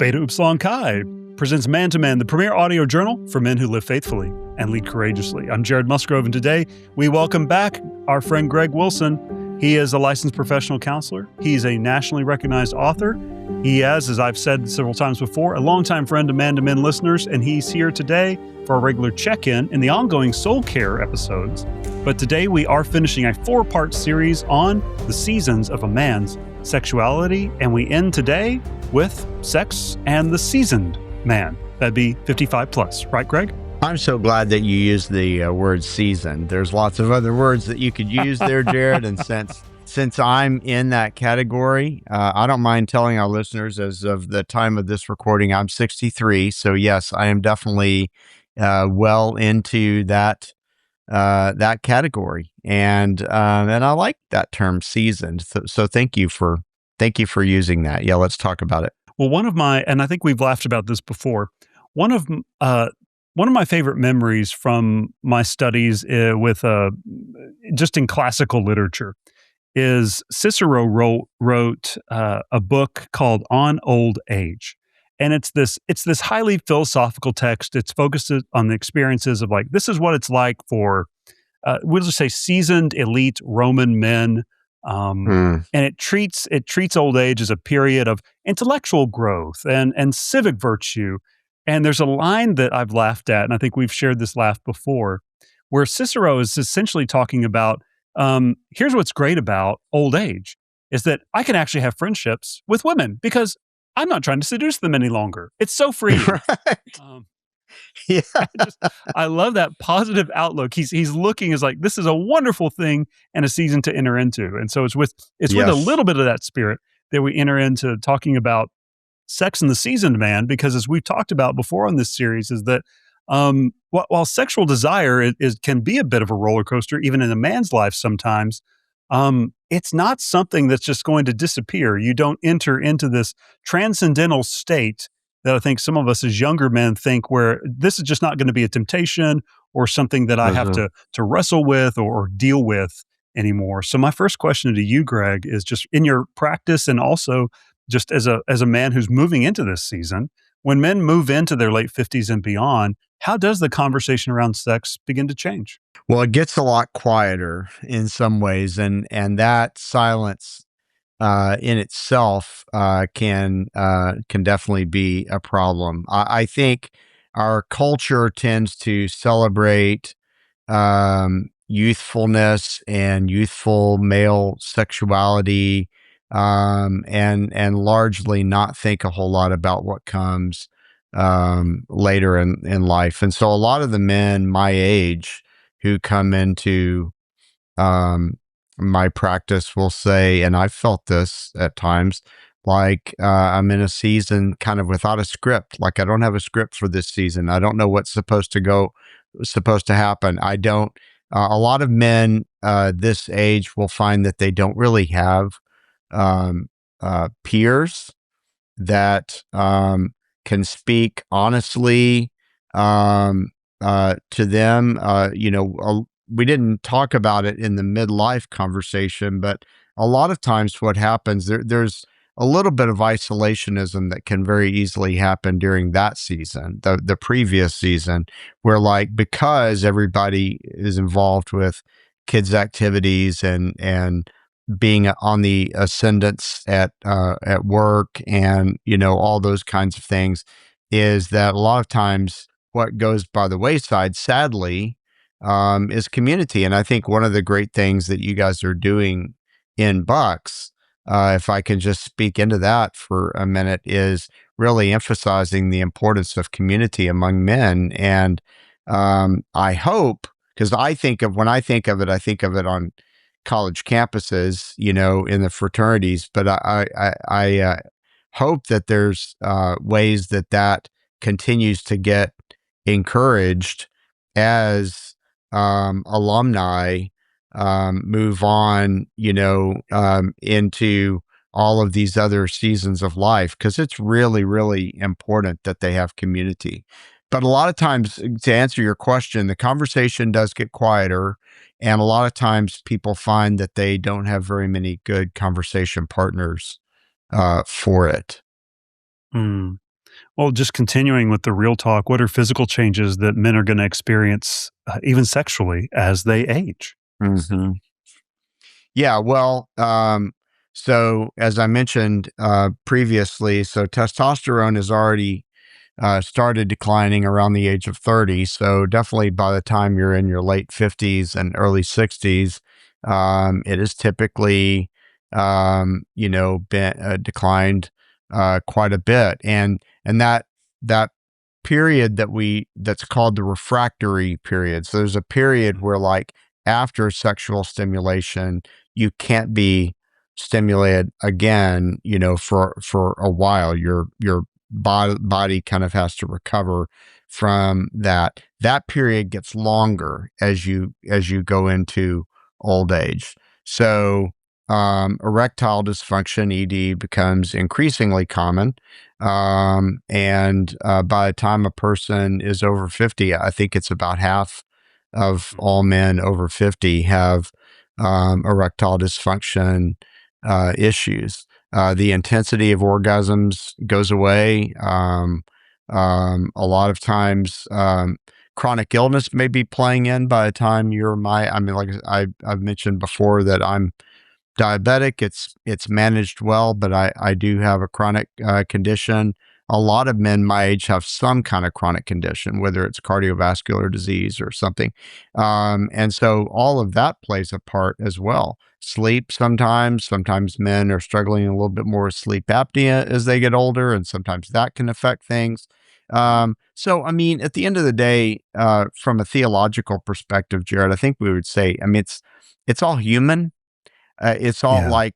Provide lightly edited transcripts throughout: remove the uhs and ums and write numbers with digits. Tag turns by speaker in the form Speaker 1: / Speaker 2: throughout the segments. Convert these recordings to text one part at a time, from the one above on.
Speaker 1: Beta Upsilon Chi presents Man to Man, the premier audio journal for men who live faithfully and lead courageously. I'm Jared Musgrove, and today we welcome back our friend Greg Wilson. He is a licensed professional counselor. He's a nationally recognized author. He is, as I've said several times before, a longtime friend to Man to Men listeners, and he's here today for a regular check-in in the ongoing soul care episodes. But today we are finishing a 4-part series on the seasons of a man's sexuality, and we end today with sex and the seasoned man. That'd be 55 plus, right, Greg?
Speaker 2: I'm so glad that you used the word seasoned. There's lots of other words that you could use there, Jared, and since I'm in that category, I don't mind telling our listeners, as of the time of this recording, I'm 63. So yes, I am definitely well into that category, and I like that term, seasoned. So thank you for using that. Yeah, let's talk about it.
Speaker 1: Well, and I think we've laughed about this before. One of my favorite memories from my studies with just in classical literature is Cicero wrote a book called On Old Age. And it's this highly philosophical text. It's focused on the experiences of, like, this is what it's like for, we'll just say, seasoned elite Roman men. And it treats old age as a period of intellectual growth and civic virtue. And there's a line that I've laughed at, and I think we've shared this laugh before, where Cicero is essentially talking about, here's what's great about old age, is that I can actually have friendships with women because I'm not trying to seduce them any longer. It's so freeing.
Speaker 2: Right. Yeah.
Speaker 1: I love that positive outlook. He's looking as like, this is a wonderful thing and a season to enter into. And so it's with a little bit of that spirit that we enter into talking about sex and the seasoned man, because as we've talked about before on this series, is that while sexual desire can be a bit of a roller coaster, even in a man's life sometimes, it's not something that's just going to disappear. You don't enter into this transcendental state that I think some of us as younger men think, where this is just not going to be a temptation or something that I have to wrestle with or deal with anymore. So my first question to you, Greg, is just in your practice, and also just as a man who's moving into this season, when men move into their late 50s and beyond, how does the conversation around sex begin to change?
Speaker 2: Well, it gets a lot quieter in some ways, and that silence in itself can definitely be a problem. I think our culture tends to celebrate youthfulness and youthful male sexuality, and largely not think a whole lot about what comes later in life. And so a lot of the men my age who come into my practice will say, and I've felt this at times, like I'm in a season kind of without a script. Like, I don't have a script for this season. I don't know what's supposed to happen. I don't. A lot of men this age will find that they don't really have peers that can speak honestly to them. We didn't talk about it in the midlife conversation, but a lot of times what happens, there's a little bit of isolationism that can very easily happen during that season, the previous season, where, like, because everybody is involved with kids' activities and being on the ascendance at work and, all those kinds of things, is that a lot of times what goes by the wayside, sadly, is community. And I think one of the great things that you guys are doing in Bucks, if I can just speak into that for a minute, is really emphasizing the importance of community among men. And I hope, because when I think of it on college campuses, in the fraternities, but I hope that there's ways that continues to get encouraged as alumni move on, into all of these other seasons of life, because it's really, really important that they have community. But a lot of times, to answer your question, the conversation does get quieter, and a lot of times people find that they don't have very many good conversation partners for it.
Speaker 1: Well, just continuing with the real talk, what are physical changes that men are going to experience, even sexually, as they age?
Speaker 2: Hmm. Yeah, well, so as I mentioned previously, so testosterone is already started declining around the age of 30. So definitely by the time you're in your late 50s and early 60s, it is typically, been declined quite a bit. And that period that's called the refractory period. So there's a period where like after sexual stimulation, you can't be stimulated again, for a while. Your body kind of has to recover from that. That period gets longer as you go into old age. So erectile dysfunction (ED) becomes increasingly common, and by the time a person is over 50, I think it's about half of all men over 50 have erectile dysfunction issues. The intensity of orgasms goes away. A lot of times, chronic illness may be playing in by the time I mean, like I've mentioned before that I'm diabetic. It's managed well, but I do have a chronic condition. A lot of men my age have some kind of chronic condition, whether it's cardiovascular disease or something. And so all of that plays a part as well. Sleep sometimes men are struggling a little bit more with sleep apnea as they get older, and sometimes that can affect things. So, I mean, at the end of the day, from a theological perspective, Jared, I think we would say, I mean, it's all human. It's all
Speaker 1: Yeah.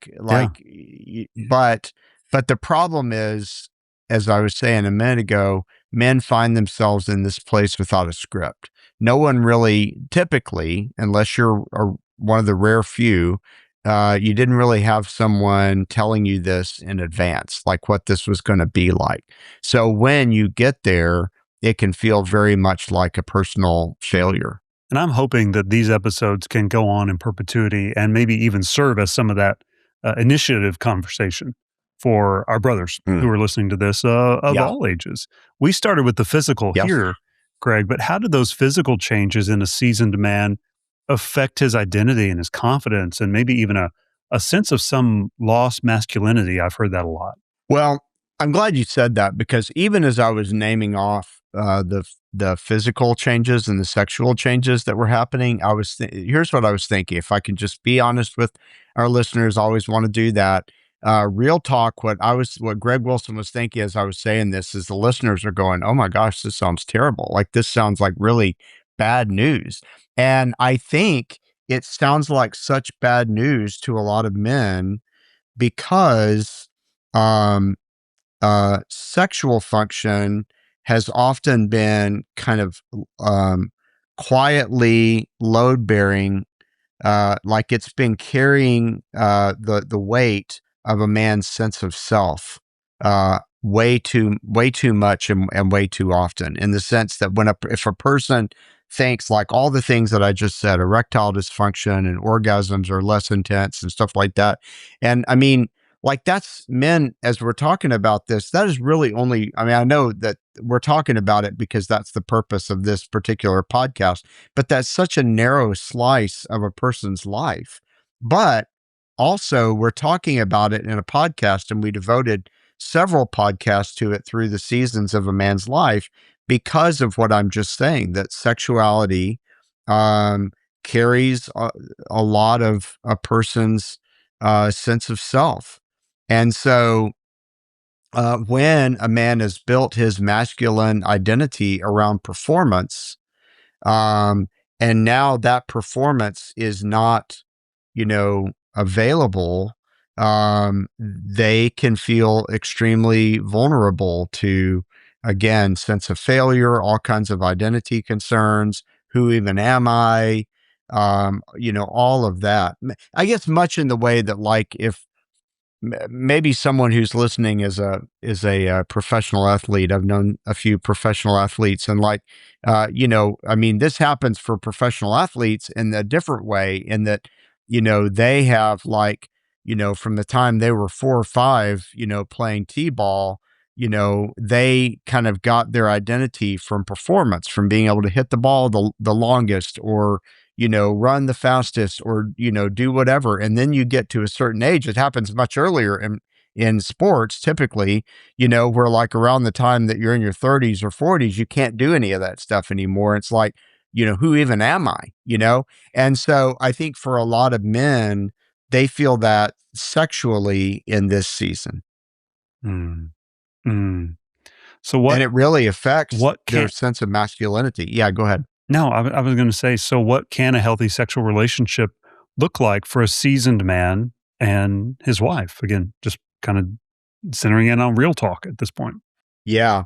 Speaker 1: Yeah.
Speaker 2: but the problem is, as I was saying a minute ago, men find themselves in this place without a script. No one really, typically, unless you're one of the rare few, you didn't really have someone telling you this in advance, like what this was going to be like. So when you get there, it can feel very much like a personal failure.
Speaker 1: And I'm hoping that these episodes can go on in perpetuity and maybe even serve as some of that initiative conversation for our brothers
Speaker 2: Mm.
Speaker 1: who are listening to this of
Speaker 2: Yeah.
Speaker 1: all ages. We started with the physical
Speaker 2: Yes.
Speaker 1: here, Greg, but how did those physical changes in a seasoned man affect his identity and his confidence and maybe even a sense of some lost masculinity? I've heard that a lot.
Speaker 2: Well, I'm glad you said that because even as I was naming off the physical changes and the sexual changes that were happening, here's what I was thinking. If I can just be honest with our listeners, I always want to do that. Real talk. What Greg Wilson was thinking as I was saying this is the listeners are going, "Oh my gosh, this sounds terrible. Like this sounds like really bad news." And I think it sounds like such bad news to a lot of men because um, sexual function has often been kind of um, quietly load bearing, like it's been carrying the weight of a man's sense of self way too much and way too often. In the sense that if a person thinks like all the things that I just said, erectile dysfunction and orgasms are less intense and stuff like that, and I mean. Like that's men, as we're talking about this, that is really only, I mean, I know that we're talking about it because that's the purpose of this particular podcast, but that's such a narrow slice of a person's life. But also, we're talking about it in a podcast, and we devoted several podcasts to it through the seasons of a man's life because of what I'm just saying that sexuality um, carries a lot of a person's sense of self. And so, when a man has built his masculine identity around performance, um, and now that performance is not, available, they can feel extremely vulnerable to, again, sense of failure, all kinds of identity concerns. Who even am I? All of that. I guess much in the way that, like, if maybe someone who's listening is a professional athlete. I've known a few professional athletes, and like, I mean, this happens for professional athletes in a different way, in that, they have like, from the time they were 4 or 5, playing t-ball. they kind of got their identity from performance, from being able to hit the ball the longest, or, run the fastest, or, do whatever. And then you get to a certain age, it happens much earlier in sports, typically, where like around the time that you're in your 30s or 40s, you can't do any of that stuff anymore. It's like, who even am I, And so I think for a lot of men, they feel that sexually in this season.
Speaker 1: Mm. Mm. So
Speaker 2: And it really affects
Speaker 1: what
Speaker 2: their
Speaker 1: can
Speaker 2: sense of masculinity. Yeah, go ahead.
Speaker 1: no, I was going to say, so what can a healthy sexual relationship look like for a seasoned man and his wife? Again, just kind of centering in on real talk at this point.
Speaker 2: Yeah.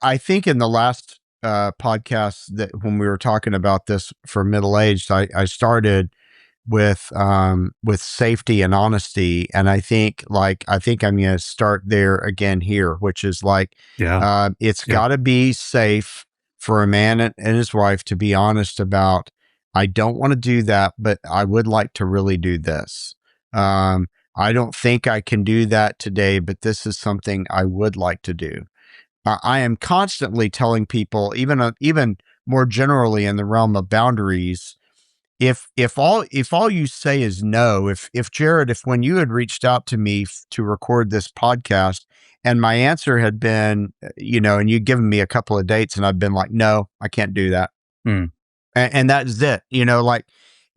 Speaker 2: I think in the last podcast, that when we were talking about this for middle aged, I started with safety and honesty, and I think I'm going to start there again here, which is like,
Speaker 1: Yeah.
Speaker 2: it's
Speaker 1: Yeah.
Speaker 2: got to be safe for a man and his wife to be honest about, I don't want to do that, but I would like to really do this. Um, I don't think I can do that today, but this is something I would like to do. I am constantly telling people, even more generally in the realm of boundaries, if all you say is no, if Jared, if when you had reached out to me to record this podcast, and my answer had been, and you'd given me a couple of dates, and I've been like, no, I can't do that,
Speaker 1: Mm.
Speaker 2: and that's it, like,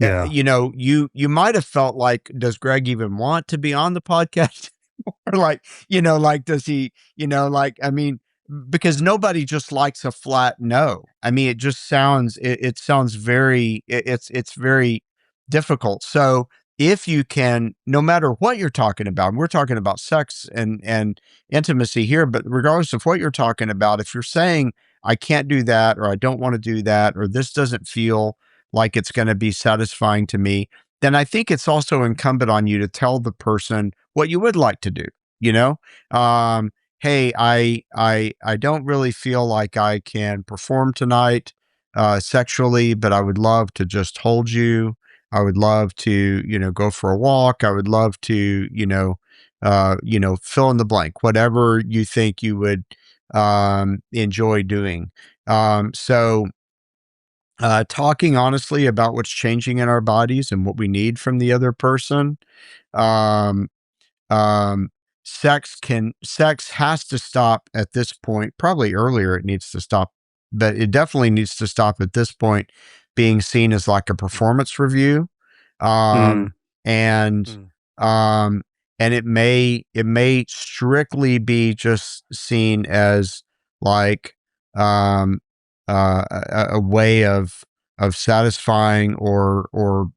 Speaker 1: Yeah.
Speaker 2: you might have felt like, does Greg even want to be on the podcast? Or like, like, does he, like, I mean, because nobody just likes a flat no. I mean, it sounds very, it's very difficult. So if you can, no matter what you're talking about, and we're talking about sex and intimacy here, but regardless of what you're talking about, if you're saying, I can't do that, or I don't want to do that, or this doesn't feel like it's going to be satisfying to me, then I think it's also incumbent on you to tell the person what you would like to do. You know, hey, I don't really feel like I can perform tonight sexually, but I would love to just hold you. I would love to, go for a walk. I would love to, fill in the blank, whatever you think you would enjoy doing. So talking honestly about what's changing in our bodies and what we need from the other person. Um, um, sex has to stop at this point. Probably earlier it needs to stop, but it definitely needs to stop at this point, being seen as like a performance review. Um,
Speaker 1: Mm.
Speaker 2: and um, and it may strictly be just seen as like a way of satisfying, or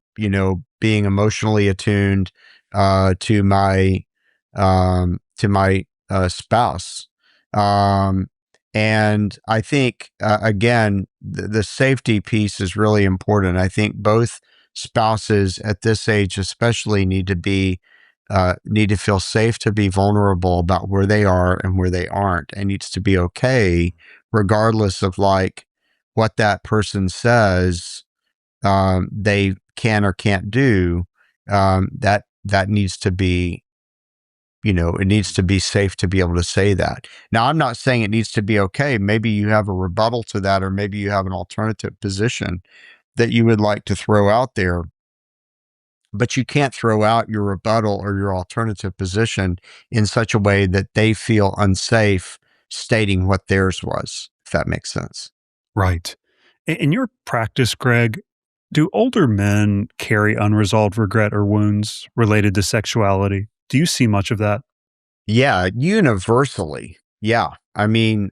Speaker 2: being emotionally attuned to my spouse. Um, and I think, again, the safety piece is really important. I think both spouses at this age, especially, need to feel safe to be vulnerable about where they are and where they aren't, and needs to be okay, regardless of like what that person says they can or can't do. That needs to be, it needs to be safe to be able to say that. Now, I'm not saying it needs to be okay. Maybe you have a rebuttal to that, or maybe you have an alternative position that you would like to throw out there, but you can't throw out your rebuttal or your alternative position in such a way that they feel unsafe stating what theirs was, if that makes sense.
Speaker 1: Right. In your practice, Greg, do older men carry unresolved regret or wounds related to sexuality? Do you see much of that?
Speaker 2: Yeah, universally. Yeah. I mean,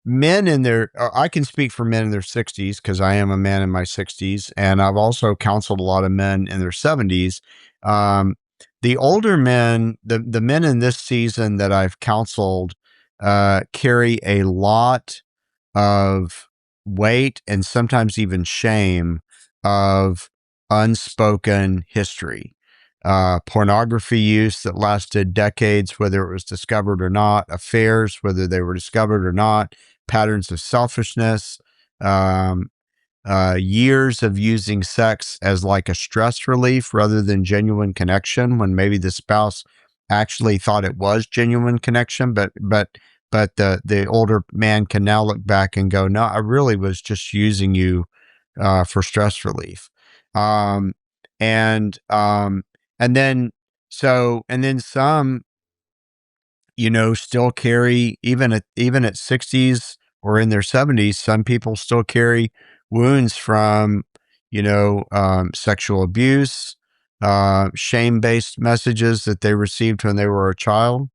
Speaker 2: men in their, I can speak for men in their 60s because I am a man in my 60s, and I've also counseled a lot of men in their 70s. Um, the older men, the men in this season that I've counseled, carry a lot of weight and sometimes even shame of unspoken history. Pornography use that lasted decades, whether it was discovered or not, affairs, whether they were discovered or not, patterns of selfishness, um, years of using sex as like a stress relief rather than genuine connection, when maybe the spouse actually thought it was genuine connection, but the older man can now look back and go, no, I really was just using you for stress relief. Um, and um, and then and then some, still carry, even at 60s or in their 70s, some people still carry wounds from, sexual abuse, shame-based messages that they received when they were a child.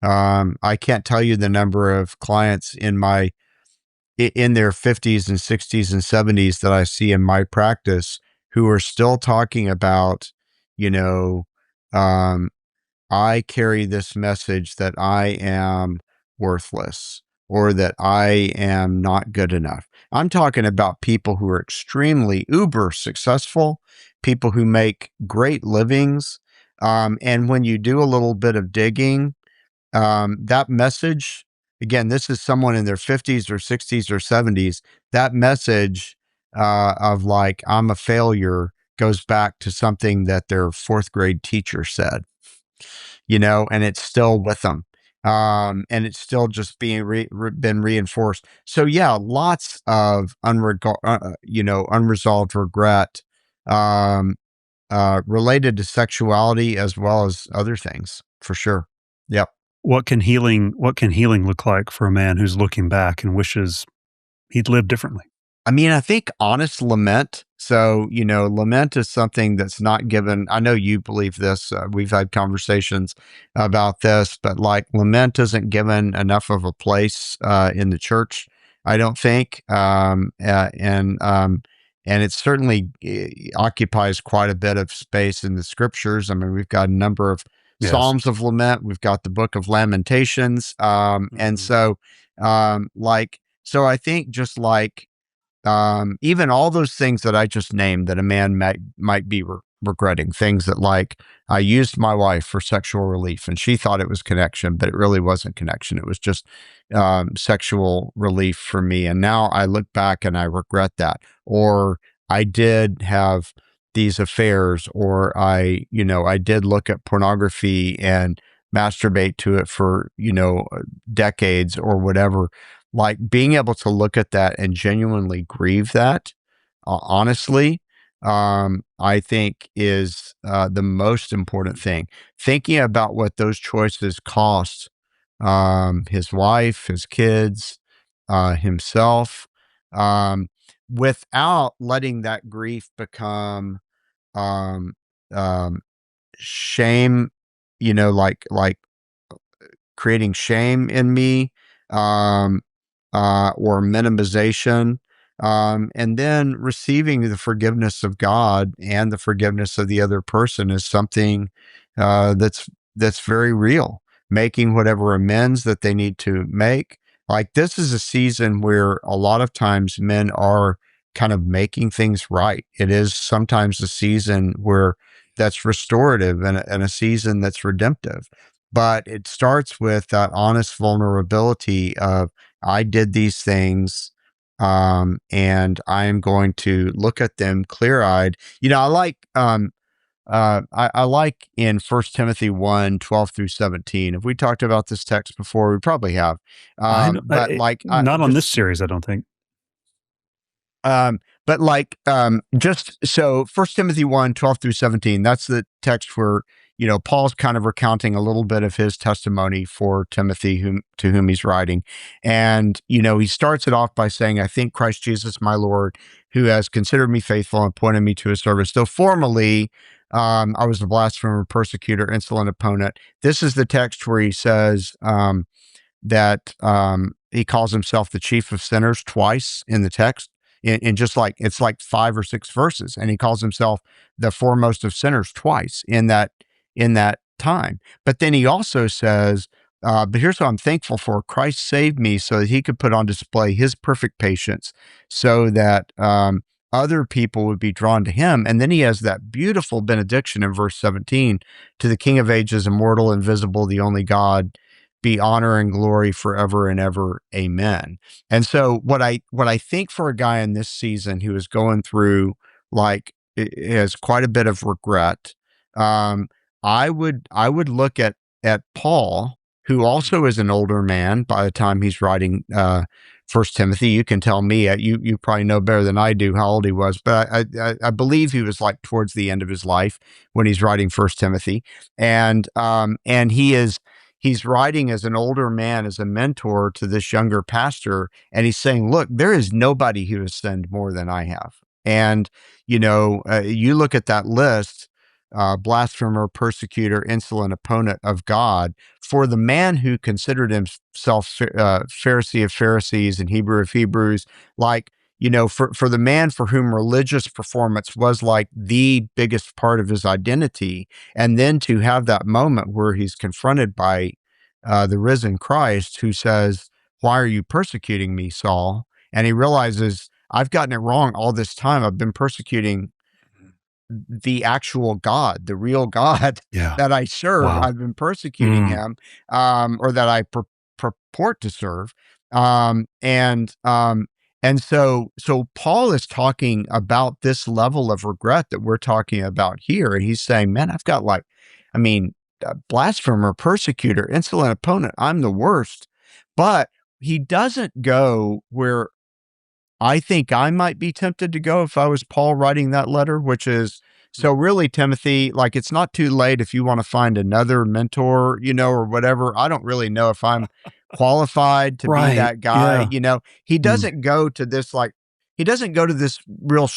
Speaker 2: I can't tell you the number of clients in their 50s and 60s and 70s that I see in my practice who are still talking about, you know, um, I carry this message that I am worthless or that I am not good enough. I'm talking about people who are extremely uber successful, people who make great livings. And when you do a little bit of digging, that message, again, this is someone in their 50s or 60s or 70s, that message of like, I'm a failure goes back to something that their fourth grade teacher said, and it's still with them. And it's still just being been reinforced. So yeah, lots of unresolved regret um, related to sexuality as well as other things, for sure. Yep.
Speaker 1: What can healing look like for a man who's looking back and wishes he'd lived differently?
Speaker 2: I mean, I think honest lament. So, lament is something that's not given. I know you believe this. We've had conversations about this, but like lament isn't given enough of a place in the church, I don't think. And it certainly occupies quite a bit of space in the scriptures. I mean, we've got a number of
Speaker 1: Yes.
Speaker 2: Psalms of lament. We've got the book of Lamentations. And
Speaker 1: Mhm.
Speaker 2: so, so I think just like, even all those things that I just named that a man might be regretting, things that like I used my wife for sexual relief and she thought it was connection, but it really wasn't connection. It was just sexual relief for me. And now I look back and I regret that. Or I did have these affairs, or I did look at pornography and masturbate to it for, decades or whatever. Like being able to look at that and genuinely grieve that, honestly, I think is the most important thing. Thinking about what those choices cost his wife, his kids, himself, um, without letting that grief become um, um, shame, like creating shame in me, um, or minimization, and then receiving the forgiveness of God and the forgiveness of the other person is something that's very real. Making whatever amends that they need to make. Like this is a season where a lot of times men are kind of making things right. It is sometimes a season where that's restorative and a season that's redemptive, but it starts with that honest vulnerability of I did these things, and I am going to look at them clear-eyed. I like I like in 1 Timothy 1:12 through 17. If we talked about this text before, we probably have.
Speaker 1: I know,
Speaker 2: But like I
Speaker 1: not on
Speaker 2: just
Speaker 1: this series, I don't think.
Speaker 2: but like, just so 1 Timothy 1:12 through 17, that's the text where, Paul's kind of recounting a little bit of his testimony for Timothy, to whom he's writing. And, he starts it off by saying, I thank Christ Jesus, my Lord, who has considered me faithful and appointed me to his service. Though formerly, I was a blasphemer, persecutor, insolent opponent. This is the text where he says, that he calls himself the chief of sinners twice in the text. In just like it's like 5 or 6 verses, and he calls himself the foremost of sinners twice in that time. But then he also says, "But here's what I'm thankful for: Christ saved me so that He could put on display His perfect patience, so that other people would be drawn to Him." And then he has that beautiful benediction in verse 17: "To the King of Ages, immortal, invisible, the only God, be honor and glory forever and ever. Amen." And so what I think for a guy in this season who is going through like has quite a bit of regret, um, I would look at at Paul, who also is an older man by the time he's writing First Timothy. You can tell me. You probably know better than I do how old he was, but I believe he was like towards the end of his life when he's writing First Timothy, and he's writing as an older man, as a mentor to this younger pastor, and he's saying, "Look, there is nobody who has sinned more than I have." And you look at that list: blasphemer, persecutor, insolent opponent of God. For the man who considered himself Pharisee of Pharisees and Hebrew of Hebrews, like, for the man for whom religious performance was like the biggest part of his identity, and then to have that moment where he's confronted by the risen Christ, who says, "Why are you persecuting me, Saul?" And he realizes, I've gotten it wrong all this time. I've been persecuting the actual God, the real God
Speaker 1: Yeah.
Speaker 2: that I serve.
Speaker 1: Wow.
Speaker 2: I've been persecuting him, or that I purport to serve. And so Paul is talking about this level of regret that we're talking about here. And he's saying, man, I've got I mean, blasphemer, persecutor, insolent opponent. I'm the worst. But he doesn't go where I think I might be tempted to go if I was Paul writing that letter, which is, so really, Timothy, like, it's not too late if you want to find another mentor, or whatever. I don't really know if I'm qualified to be
Speaker 1: Right.
Speaker 2: that guy.
Speaker 1: Yeah.
Speaker 2: He
Speaker 1: Mm.
Speaker 2: doesn't go to this, he doesn't go to this real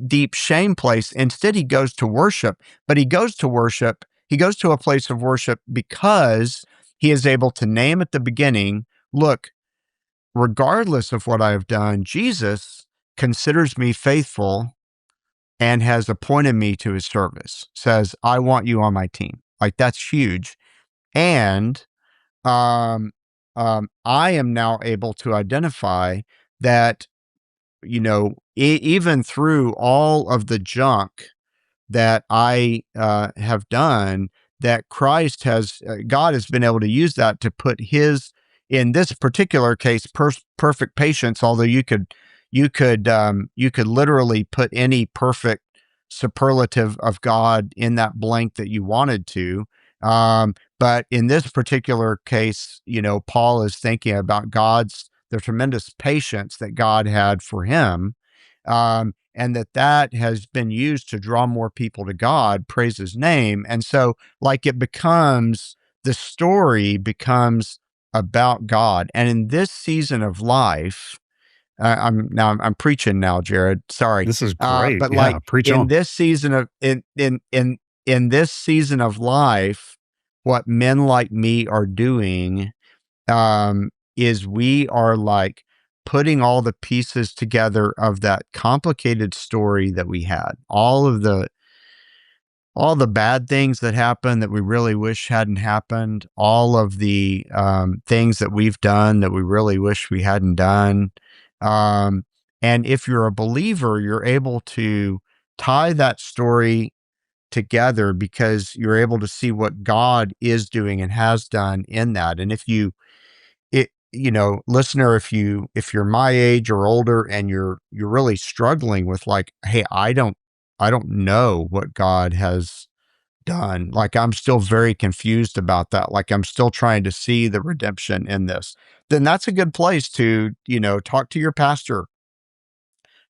Speaker 2: deep shame place. Instead, he goes to worship, but he goes to worship. He goes to a place of worship because he is able to name at the beginning, look, regardless of what I have done, Jesus considers me faithful and has appointed me to his service, says, I want you on my team. Like, that's huge. And I am now able to identify that, even through all of the junk that I have done, that God has been able to use that to put in this particular case, perfect patience. Although you could literally put any perfect superlative of God in that blank that you wanted to. But in this particular case, Paul is thinking about the tremendous patience that God had for him. And that has been used to draw more people to God, praise his name. And so, like, the story becomes about God. And in this season of life, I'm preaching now, Jared. Sorry.
Speaker 1: This is great.
Speaker 2: But
Speaker 1: Yeah.
Speaker 2: like,
Speaker 1: Preach
Speaker 2: in
Speaker 1: on.
Speaker 2: this season of in this season of life, what men like me are doing, is we are like putting all the pieces together of that complicated story that we had, all the bad things that happened that we really wish hadn't happened, all of the things that we've done that we really wish we hadn't done. Um, and if you're a believer, you're able to tie that story together because you're able to see what God is doing and has done in that. And listener, if you're my age or older and you're really struggling with, like, hey, I don't know what God has done. Like, I'm still very confused about that. Like, I'm still trying to see the redemption in this. Then that's a good place to, talk to your pastor,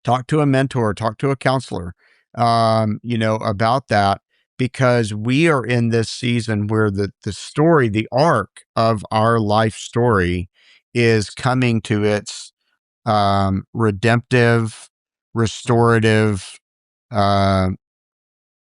Speaker 2: talk to a mentor, talk to a counselor, about that, because we are in this season where the story, the arc of our life story is coming to its redemptive, restorative, uh,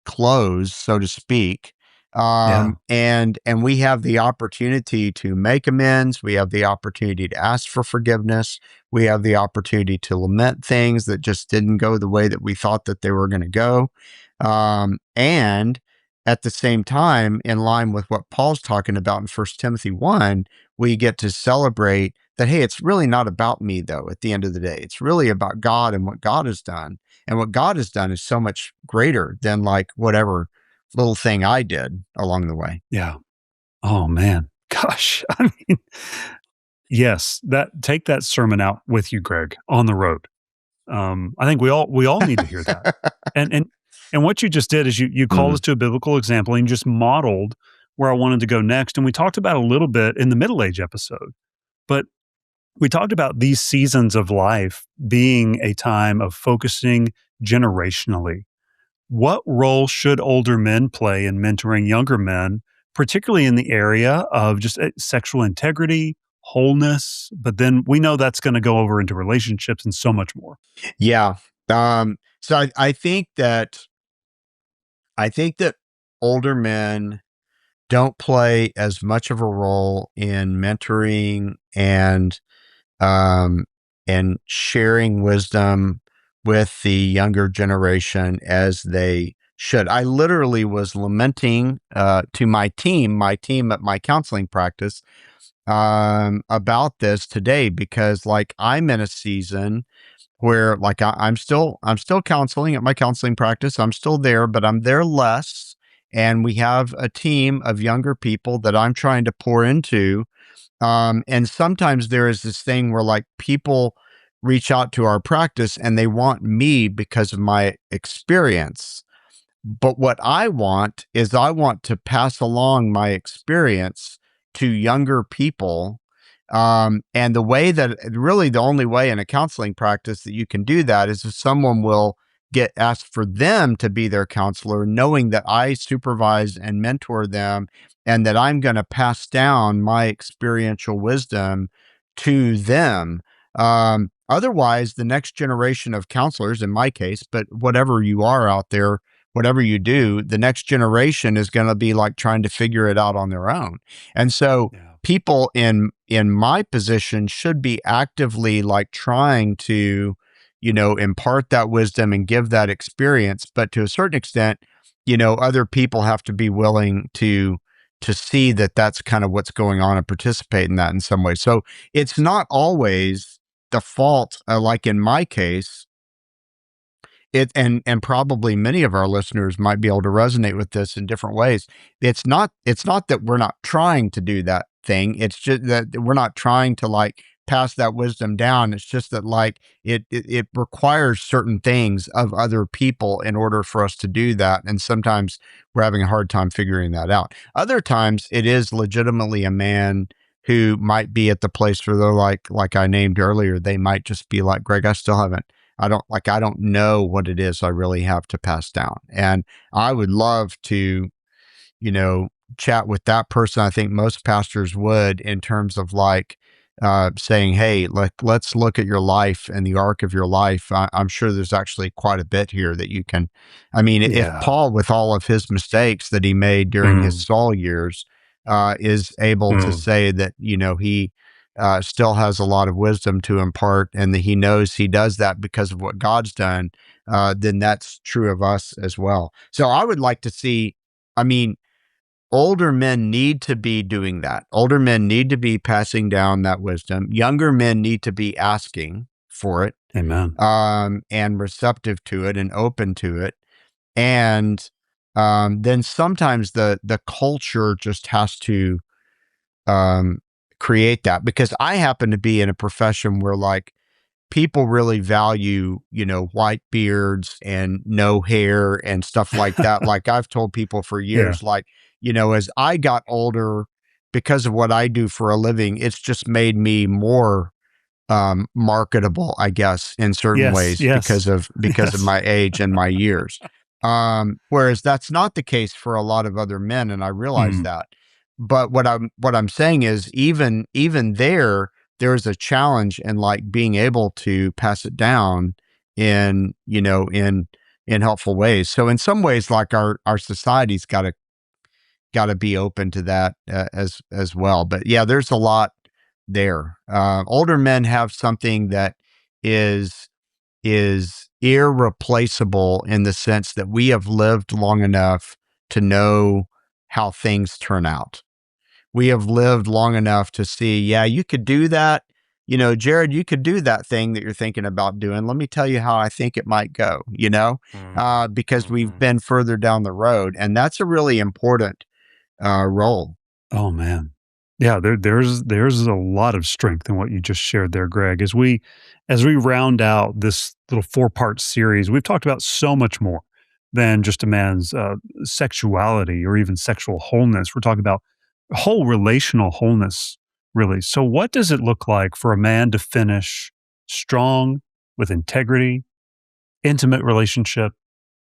Speaker 2: close, so to speak.
Speaker 1: Yeah.
Speaker 2: And we have the opportunity to make amends. We have the opportunity to ask for forgiveness. We have the opportunity to lament things that just didn't go the way that we thought that they were going to go. And at the same time, in line with what Paul's talking about in 1 Timothy 1, we get to celebrate that, hey, it's really not about me, though, at the end of the day. It's really about God and what God has done. And what God has done is so much greater than, like, whatever little thing I did along the way.
Speaker 1: Yeah. Oh man. Gosh. I mean, yes, take that sermon out with you, Greg, on the road. I think we all need to hear that. And and what you just did is you called
Speaker 2: Mm.
Speaker 1: us to a biblical example and you just modeled where I wanted to go next. And we talked about a little bit in the middle age episode, but we talked about these seasons of life being a time of focusing generationally. What role should older men play in mentoring younger men, particularly in the area of just sexual integrity, wholeness? But then we know that's going to go over into relationships and so much more.
Speaker 2: Yeah. So I think that older men don't play as much of a role in mentoring um, and sharing wisdom with the younger generation as they should. I literally was lamenting to my team at my counseling practice, about this today because, like, I'm in a season where, like, I'm still counseling at my counseling practice. I'm still there, but I'm there less, and we have a team of younger people that I'm trying to pour into, and sometimes there is this thing where, like, people reach out to our practice and they want me because of my experience. But what I want is I want to pass along my experience to younger people. And the way that really the only way in a counseling practice that you can do that is if someone will get asked for them to be their counselor, knowing that I supervise and mentor them and that I'm going to pass down my experiential wisdom to them. Otherwise, the next generation of counselors, in my case, but whatever you are out there, whatever you do, the next generation is going to be like trying to figure it out on their own. And so
Speaker 1: Yeah.
Speaker 2: people in my position should be actively like trying to, impart that wisdom and give that experience. But to a certain extent, other people have to be willing to see that that's kind of what's going on and participate in that in some way. So it's not always the fault, like in my case, and probably many of our listeners might be able to resonate with this in different ways. It's not that we're not trying to do that thing. It's just that we're not trying to like pass that wisdom down. It's just that like it requires certain things of other people in order for us to do that. And sometimes we're having a hard time figuring that out. Other times it is legitimately a man who might be at the place where they're like I named earlier, they might just be like, Greg, I don't know what it is I really have to pass down. And I would love to, you know, chat with that person. I think most pastors would, in terms of like saying, hey, let's look at your life and the arc of your life. I'm sure there's actually quite a bit here that you can. I mean, if
Speaker 1: Yeah.
Speaker 2: Paul, with all of his mistakes that he made during his
Speaker 1: Mm,
Speaker 2: Saul years, is able to
Speaker 1: mm.
Speaker 2: say that, he still has a lot of wisdom to impart and that he knows he does that because of what God's done, then that's true of us as well. So I would like to see, I mean, older men need to be doing that. Older men need to be passing down that wisdom. Younger men need to be asking for it,
Speaker 1: Amen.
Speaker 2: and receptive to it and open to it. And then sometimes the culture just has to um, create that, because I happen to be in a profession where like people really value, white beards and no hair and stuff like that. Like I've told people for
Speaker 1: Yeah.
Speaker 2: years, like, as I got older, because of what I do for a living, it's just made me more marketable, I guess, in certain
Speaker 1: Yes.
Speaker 2: ways because
Speaker 1: Yes.
Speaker 2: of
Speaker 1: Yes.
Speaker 2: my age and my years. Whereas that's not the case for a lot of other men, and I realize
Speaker 1: Mm.
Speaker 2: that. But what I'm saying is, even there is a challenge in like being able to pass it down in in helpful ways. So in some ways, like our society's got to be open to that, as well. But yeah, there's a lot there. Older men have something that is irreplaceable in the sense that we have lived long enough to know how things turn out. We have lived long enough to see, yeah, you could do that. Jared, you could do that thing that you're thinking about doing. Let me tell you how I think it might go, because we've
Speaker 3: Mhm.
Speaker 2: been further down the road. And that's a really important role.
Speaker 1: Oh man. Yeah, there's a lot of strength in what you just shared there, Greg. As we round out this little four-part series, we've talked about so much more. than just a man's sexuality or even sexual wholeness. We're talking about whole relational wholeness, really. So, what does it look like for a man to finish strong with integrity, intimate relationship,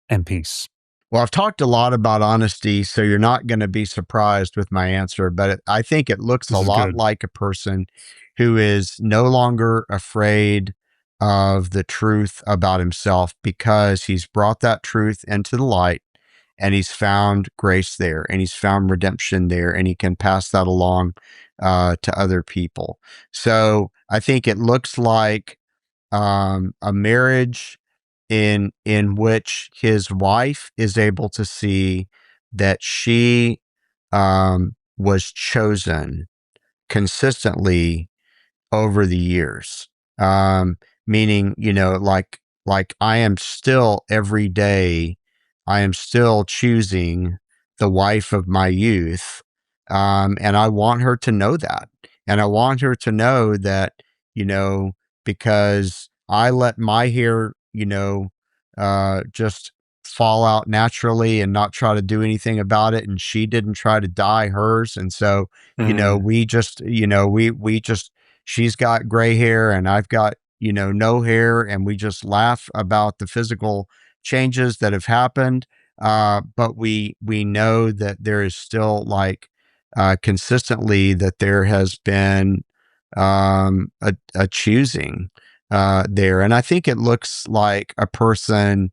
Speaker 1: and peace?
Speaker 2: Well, I've talked a lot about honesty, so you're not going to be surprised with my answer, but I think it looks a
Speaker 1: This is
Speaker 2: lot
Speaker 1: good.
Speaker 2: like a person who is no longer afraid of the truth about himself because he's brought that truth into the light and he's found grace there and he's found redemption there and he can pass that along to other people. So I think it looks like a marriage in which his wife is able to see that she was chosen consistently over the years. Meaning, like I am still every day, I am still choosing the wife of my youth. And I want her to know that. And I want her to know that, you know, because I let my hair, just fall out naturally and not try to do anything about it. And she didn't try to dye hers. And so,
Speaker 1: Mm,
Speaker 2: we just, we just, she's got gray hair and I've got, no hair. And we just laugh about the physical changes that have happened. But we know that there is still consistently that there has been a choosing there. And I think it looks like a person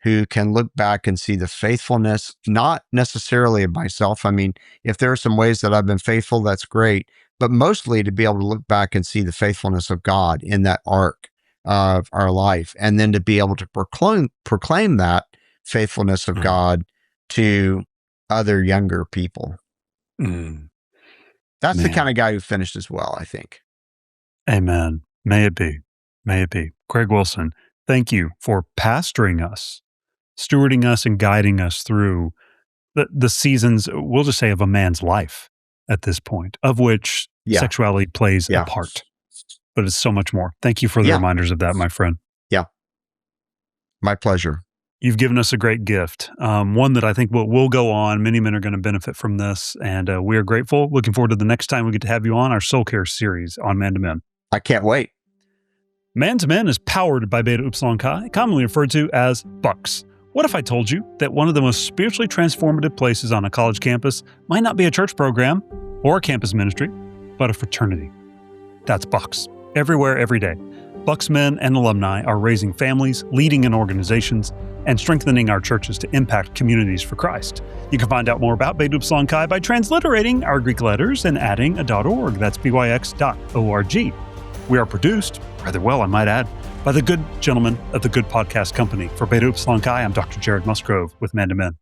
Speaker 2: who can look back and see the faithfulness, not necessarily of myself. I mean, if there are some ways that I've been faithful, that's great, but mostly to be able to look back and see the faithfulness of God in that arc of our life, and then to be able to proclaim that faithfulness of
Speaker 1: mm,
Speaker 2: God to other younger people.
Speaker 1: mm.
Speaker 2: That's the kind
Speaker 1: Man,
Speaker 2: of guy who finished as well, I think.
Speaker 1: amen. May it be. May it be. Craig Wilson, thank you for pastoring us, stewarding us, and guiding us through the seasons, we'll just say, of a man's life at this point, of which
Speaker 2: Yeah.
Speaker 1: sexuality plays a
Speaker 2: Yeah.
Speaker 1: part. But it's so much more. Thank you for the
Speaker 2: Yeah.
Speaker 1: reminders of that, my friend.
Speaker 2: Yeah. My pleasure.
Speaker 1: You've given us a great gift, one that I think will go on. Many men are going to benefit from this, and we are grateful. Looking forward to the next time we get to have you on our Soul Care series on Man to Men.
Speaker 2: I can't wait.
Speaker 1: Man to Men is powered by Beta Upsilon Chi, commonly referred to as Bucks. What if I told you that one of the most spiritually transformative places on a college campus might not be a church program or a campus ministry, but a fraternity? That's Bucks. Everywhere, every day. Bucks men and alumni are raising families, leading in organizations, and strengthening our churches to impact communities for Christ. You can find out more about Beta Upsilon Chi by transliterating our Greek letters and adding a .org. That's byx.org. We are produced, rather well I might add, by the good gentlemen of the Good Podcast Company. For Beta Upsilon Chi, I'm Dr. Jared Musgrove with Man to Men.